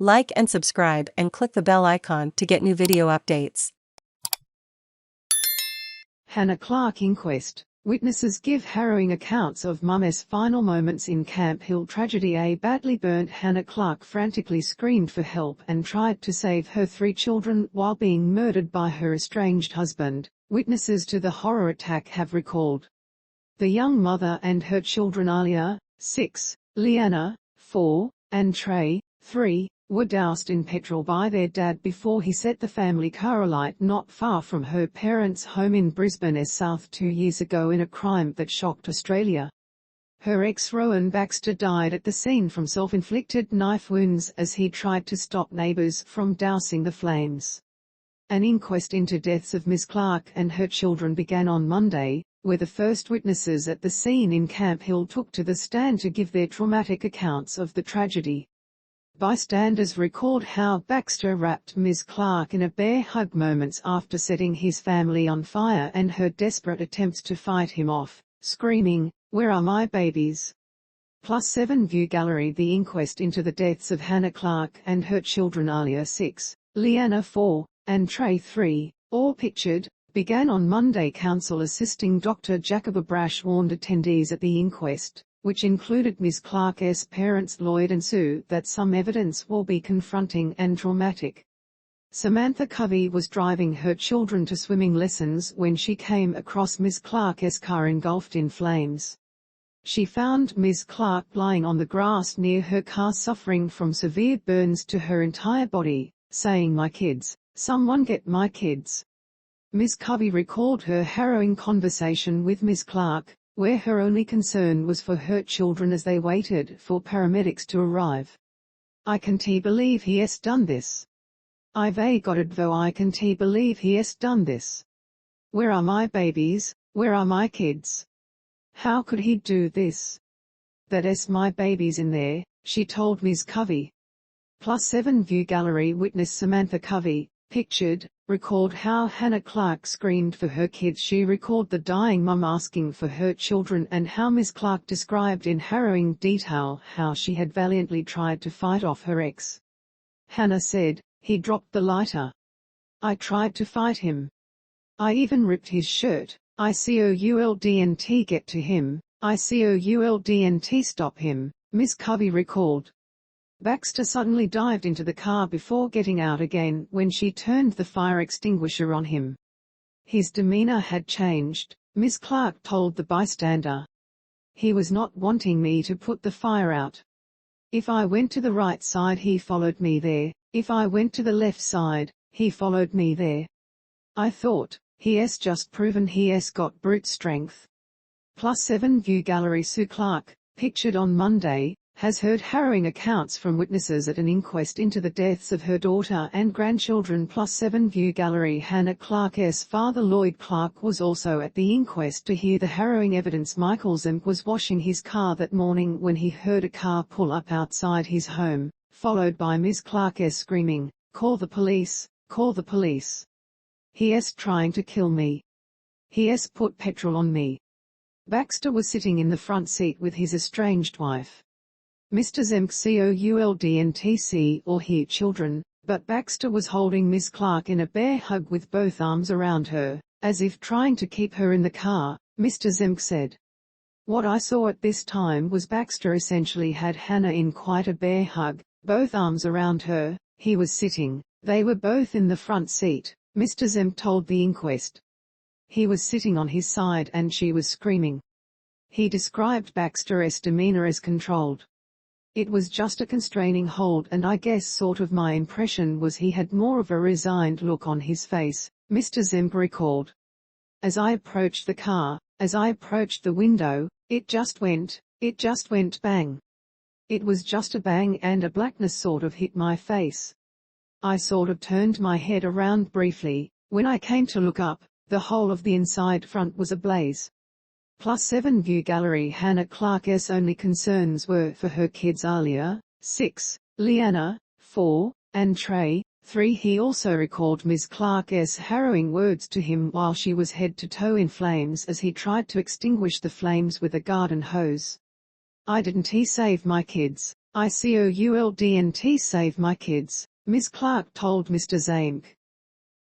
Like and subscribe and click the bell icon to get new video updates. Hannah Clarke Inquest. Witnesses give harrowing accounts of Mum's final moments in Camp Hill tragedy. A badly burnt Hannah Clarke frantically screamed for help and tried to save her 3 children while being murdered by her estranged husband, witnesses to the horror attack have recalled. The young mother and her children Aaliyah, 6, Laianah, 4, and Trey, 3, were doused in petrol by their dad before he set the family car alight not far from her parents' home in Brisbane South 2 years ago in a crime that shocked Australia. Her ex Rowan Baxter died at the scene from self-inflicted knife wounds as he tried to stop neighbours from dousing the flames. An inquest into deaths of Ms Clarke and her children began on Monday, where the first witnesses at the scene in Camp Hill took to the stand to give their traumatic accounts of the tragedy. Bystanders recalled how Baxter wrapped Ms Clarke in a bear hug moments after setting his family on fire and her desperate attempts to fight him off, screaming, "Where are my babies?" +7 View Gallery. The inquest into the deaths of Hannah Clarke and her children Aaliyah 6, Laianah 4, and Trey 3, all pictured, began on Monday Counsel assisting Dr Jacoba Brasch warned attendees at the inquest, which included Ms Clarke's parents Lloyd and Sue, that some evidence will be confronting and traumatic. Samantha Covey was driving her children to swimming lessons when she came across Ms Clarke's car engulfed in flames. She found Ms Clarke lying on the grass near her car suffering from severe burns to her entire body, saying, "My kids, someone get my kids." Ms Covey recalled her harrowing conversation with Ms Clarke, where her only concern was for her children as they waited for paramedics to arrive. "I can't believe he has done this. I've got it though, I can't believe he has done this. Where are my babies, where are my kids? How could he do this? That's my babies in there," she told Ms Covey. +7 View Gallery. Witness Samantha Covey, pictured, recalled how Hannah Clarke screamed for her kids. She recalled the dying mum asking for her children and how Ms Clarke described in harrowing detail how she had valiantly tried to fight off her ex. Hannah said, "He dropped the lighter. I tried to fight him. I even ripped his shirt. I couldn't get to him. I couldn't stop him," Ms Covey recalled. Baxter suddenly dived into the car before getting out again when she turned the fire extinguisher on him. His demeanor had changed, Ms Clarke told the bystander. "He was not wanting me to put the fire out. If I went to the right side he followed me there, if I went to the left side, he followed me there. I thought, he has just proven he has got brute strength." +7 View Gallery. Sue Clarke, pictured on Monday, has heard harrowing accounts from witnesses at an inquest into the deaths of her daughter and grandchildren. +7 View Gallery. Hannah Clarke's father Lloyd Clarke was also at the inquest to hear the harrowing evidence. Michael Zemek was washing his car that morning when he heard a car pull up outside his home, followed by Ms Clarke screaming, "Call the police, call the police. He is trying to kill me. He has put petrol on me." Baxter was sitting in the front seat with his estranged wife. Mr Zemek couldn't or hear children, but Baxter was holding Ms Clarke in a bear hug with both arms around her, as if trying to keep her in the car, Mr Zemek said. "What I saw at this time was Baxter essentially had Hannah in quite a bear hug, both arms around her. He was sitting, they were both in the front seat," Mr Zemek told the inquest. "He was sitting on his side and she was screaming." He described Baxter's demeanor as controlled. "It was just a constraining hold and I guess sort of my impression was he had more of a resigned look on his face," Mr Zemek recalled. "As I approached the car, as I approached the window, it just went bang. It was just a bang and a blackness sort of hit my face. I sort of turned my head around briefly. When I came to look up, the whole of the inside front was ablaze." +7 View Gallery. Hannah Clarke's only concerns were for her kids Aaliyah, 6, Laianah, 4, and Trey, 3. He also recalled Ms Clarke's harrowing words to him while she was head to toe in flames as he tried to extinguish the flames with a garden hose. "I didn't save my kids, ICOULDNT save my kids, Ms Clarke told Mr Zemek.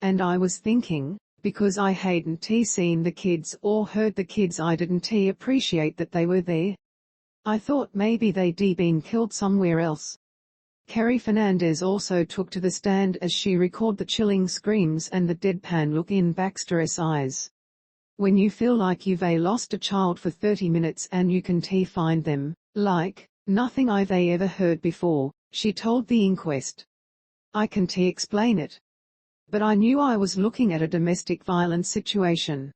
And I was thinking, because I hadn't seen the kids or heard the kids, I didn't appreciate that they were there. I thought maybe they'd been killed somewhere else. Kerry Fernandez also took to the stand as she recalled the chilling screams and the deadpan look in Baxter's eyes. When you feel like you've lost a child for 30 minutes and you can find them, like, nothing I've ever heard before, she told the inquest. I can't explain it. But I knew I was looking at a domestic violence situation.